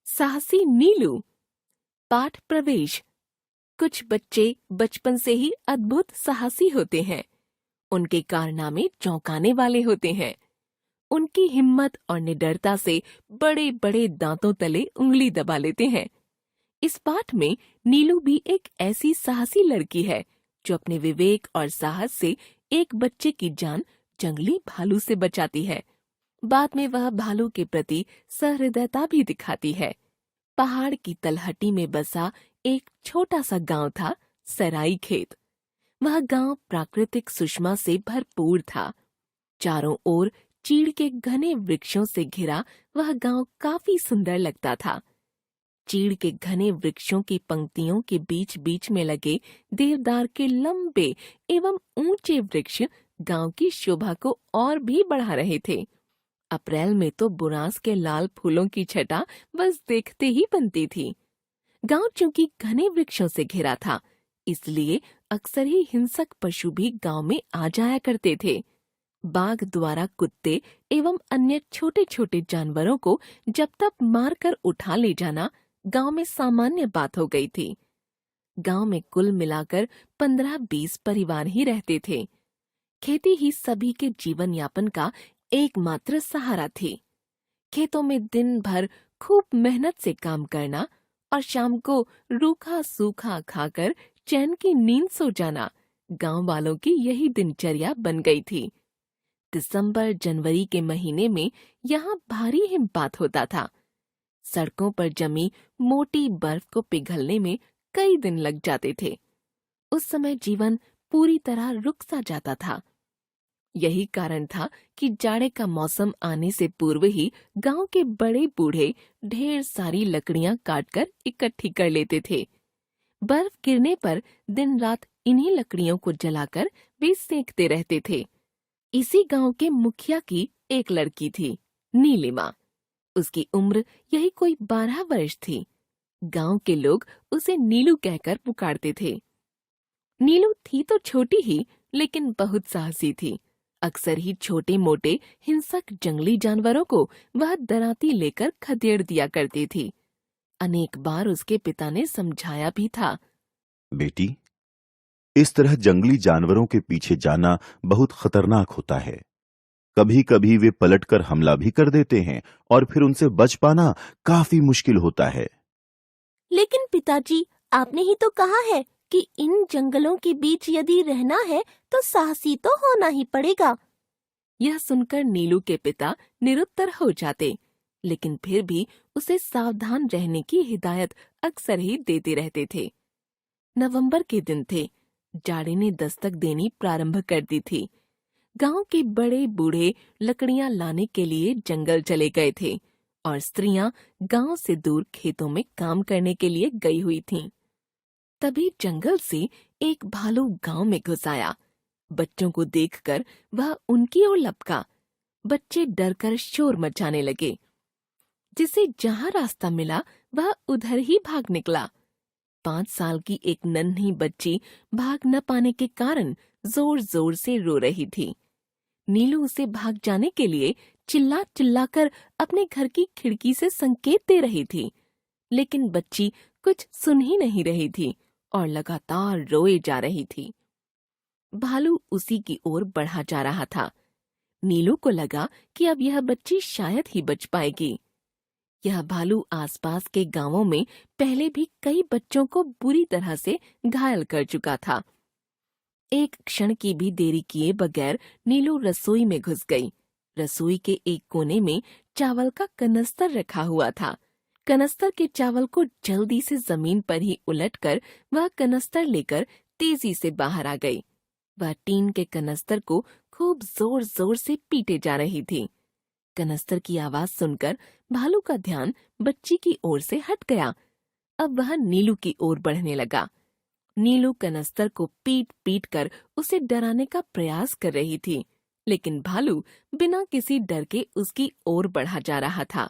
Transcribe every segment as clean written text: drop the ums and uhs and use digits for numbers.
साहसी नीलू। पाठ प्रवेश। कुछ बच्चे बचपन से ही अद्भुत साहसी होते हैं। उनके कारनामे चौंकाने वाले होते हैं। उनकी हिम्मत और निडरता से बड़े बड़े दांतों तले उंगली दबा लेते हैं। इस पाठ में नीलू भी एक ऐसी साहसी लड़की है जो अपने विवेक और साहस से एक बच्चे की जान जंगली भालू से बचाती है। बाद में वह भालू के प्रति सहृदयता भी दिखाती है। पहाड़ की तलहटी में बसा एक छोटा सा गांव था, सराई खेत। वह गांव प्राकृतिक सुषमा से भरपूर था। चारों ओर चीड़ के घने वृक्षों से घिरा वह गांव काफी सुंदर लगता था। चीड़ के घने वृक्षों की पंक्तियों के बीच बीच में लगे देवदार के लंबे एवं ऊंचे वृक्ष गांव की शोभा को और भी बढ़ा रहे थे। अप्रैल में तो बुरांस के लाल फूलों की छटा बस देखते ही बनती थी। गांव चूंकि घने वृक्षों से घिरा था, इसलिए अक्सर ही हिंसक पशु भी गांव में आ जाया करते थे। बाघ द्वारा कुत्ते एवं अन्य छोटे छोटे जानवरों को जब तक मारकर उठा ले जाना गांव में सामान्य बात हो गई थी। गांव में कुल मिलाकर 15-20 परिवार ही रहते थे। खेती ही सभी के जीवन यापन का एकमात्र सहारा थी। खेतों में दिन भर खूब मेहनत से काम करना और शाम को रूखा सूखा खाकर चैन की नींद सो जाना गांव वालों की यही दिनचर्या बन गई थी। दिसंबर जनवरी के महीने में यहाँ भारी हिमपात होता था। सड़कों पर जमी मोटी बर्फ को पिघलने में कई दिन लग जाते थे। उस समय जीवन पूरी तरह रुक सा जाता था। यही कारण था कि जाड़े का मौसम आने से पूर्व ही गांव के बड़े बूढ़े ढेर सारी लकड़ियां काटकर इकट्ठी कर लेते थे। बर्फ गिरने पर दिन रात इन्हीं लकड़ियों को जलाकर वे सेंकते रहते थे। इसी गांव के मुखिया की एक लड़की थी, नीलिमा। उसकी उम्र यही कोई 12 वर्ष थी। गांव के लोग उसे नीलू कहकर पुकारते थे। नीलू थी तो छोटी ही, लेकिन बहुत साहसी थी। अक्सर ही छोटे मोटे हिंसक जंगली जानवरों को वह डराती लेकर खदेड़ दिया करती थी। अनेक बार उसके पिता ने समझाया भी था। बेटी, इस तरह जंगली जानवरों के पीछे जाना बहुत खतरनाक होता है। कभी कभी वे पलटकर हमला भी कर देते हैं और फिर उनसे बच पाना काफी मुश्किल होता है। लेकिन पिताजी, आपने ही तो कहा है कि इन जंगलों के बीच यदि रहना है तो साहसी तो होना ही पड़ेगा। यह सुनकर नीलू के पिता निरुत्तर हो जाते, लेकिन फिर भी उसे सावधान रहने की हिदायत अक्सर ही देते रहते थे। नवंबर के दिन थे। जाड़े ने दस्तक देनी प्रारंभ कर दी थी। गांव के बड़े बूढ़े लकड़ियां लाने के लिए जंगल चले गए थे और स्त्रियां गांव से दूर खेतों में काम करने के लिए गई हुई थीं। तभी जंगल से एक भालू गांव में घुस आया। बच्चों को देखकर वह उनकी ओर लपका। बच्चे डरकर शोर मचाने लगे। जिसे जहां रास्ता मिला वह उधर ही भाग निकला। 5 साल की एक नन्ही बच्ची भाग न पाने के कारण जोर जोर से रो रही थी। नीलू उसे भाग जाने के लिए चिल्ला चिल्लाकर अपने घर की खिड़की से संकेत दे रही थी, लेकिन बच्ची कुछ सुन ही नहीं रही थी और लगातार रोए जा रही थी। भालू उसी की ओर बढ़ा जा रहा था। नीलू को लगा कि अब यह बच्ची शायद ही बच पाएगी। यह भालू आसपास के गांवों में पहले भी कई बच्चों को बुरी तरह से घायल कर चुका था। एक क्षण की भी देरी किए बगैर नीलू रसोई में घुस गई। रसोई के एक कोने में चावल का कनस्तर रखा हुआ था। कनस्तर के चावल को जल्दी से जमीन पर ही उलटकर वह कनस्तर लेकर तेजी से बाहर आ गई। वह टीन के कनस्तर को खूब जोर जोर से पीटे जा रही थी। कनस्तर की आवाज सुनकर भालू का ध्यान बच्ची की ओर से हट गया। अब वह नीलू की ओर बढ़ने लगा। नीलू कनस्तर को पीट पीट कर उसे डराने का प्रयास कर रही थी, लेकिन भालू बिना किसी डर के उसकी ओर बढ़ा जा रहा था।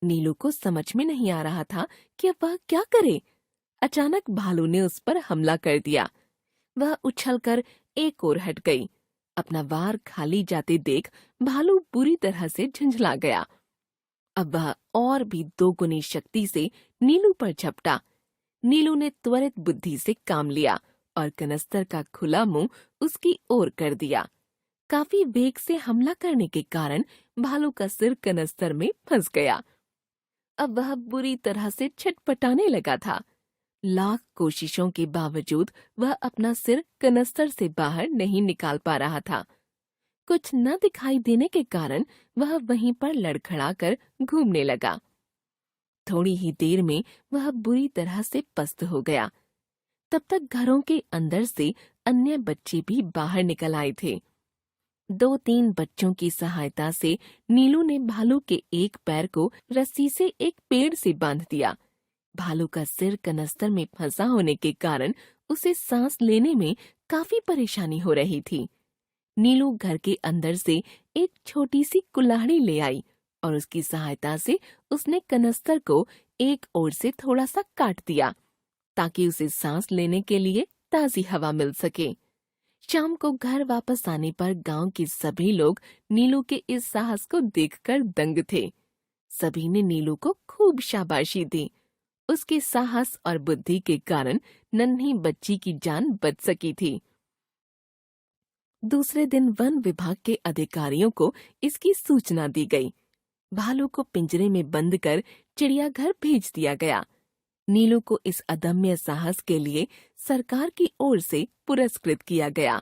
नीलू को समझ में नहीं आ रहा था कि अब वह क्या करे। अचानक भालू ने उस पर हमला कर दिया। वह उछलकर एक ओर हट गई। अपना वार खाली जाते देख भालू बुरी तरह से झुंझला गया। अब वह और भी दोगुनी शक्ति से नीलू पर झपटा। नीलू ने त्वरित बुद्धि से काम लिया और कनस्तर का खुला मुंह उसकी ओर कर दिया। काफी वेग से हमला करने के कारण भालू का सिर कनस्तर में फंस गया। अब वह बुरी तरह से छटपटाने लगा था। लाख कोशिशों के बावजूद वह अपना सिर कनस्तर से बाहर नहीं निकाल पा रहा था। कुछ न दिखाई देने के कारण वह वहीं पर लड़खड़ाकर घूमने लगा। थोड़ी ही देर में वह बुरी तरह से पस्त हो गया। तब तक घरों के अंदर से अन्य बच्चे भी बाहर निकल आए थे। 2-3 बच्चों की सहायता से नीलू ने भालू के एक पैर को रस्सी से एक पेड़ से बांध दिया। भालू का सिर कनस्तर में फंसा होने के कारण उसे सांस लेने में काफी परेशानी हो रही थी। नीलू घर के अंदर से एक छोटी सी कुल्हाड़ी ले आई और उसकी सहायता से उसने कनस्तर को एक ओर से थोड़ा सा काट दिया ताकि उसे सांस लेने के लिए ताजी हवा मिल सके। शाम को घर वापस आने पर गांव के सभी लोग नीलू के इस साहस को देखकर दंग थे। सभी ने नीलू को खूब शाबाशी दी। उसके साहस और बुद्धि के कारण नन्ही बच्ची की जान बच सकी थी। दूसरे दिन वन विभाग के अधिकारियों को इसकी सूचना दी गई। भालू को पिंजरे में बंद कर चिड़ियाघर भेज दिया गया। नीलू को इस अदम्य साहस के लिए सरकार की ओर से पुरस्कृत किया गया।